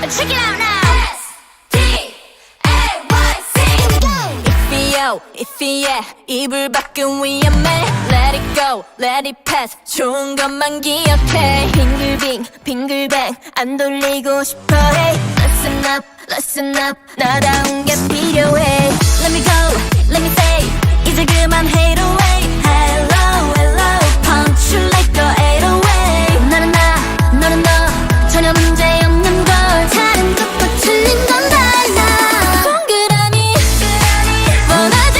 check it out now. STAYC. If yeah, 이불 밖은 위험해. Let it go, let it pass. 좋은 것만 기억해. 빙글빙, 빙글뱅 안 돌리고 싶어. Hey, listen up. 나다운 게 필요해. Let me go, let me say. 이제 그만 hate away. Hello, punch you like a 808. 나는 나, 너는 너. 전혀 문제 없는 걸. 다른 것과 틀린 건 달라. 동그라미 원하지.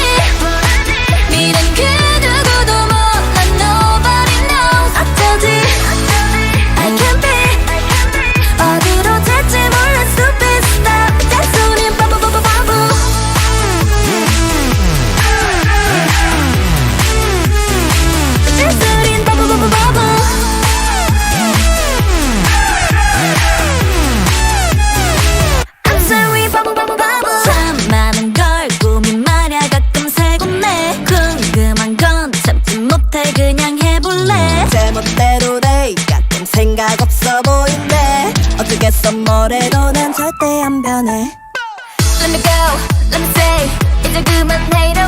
미련 그 누구도 몰라. Nobody knows. 어쩌지 I can't be. 어디로 될지 몰라. Stupid stuff. 잔소리 바보. 잔소리 바보. I'm sorry 바보. 참 많은 걸 고민 마냐 가끔 세곤내. 궁금한 건 참지 못해 그냥 해볼래. 제멋대로 돼 가끔 생각 없어 보인대. 어쩌겠어 뭐래도 난 절대 안 변해. Let me go, let me say. 이제 그만 hate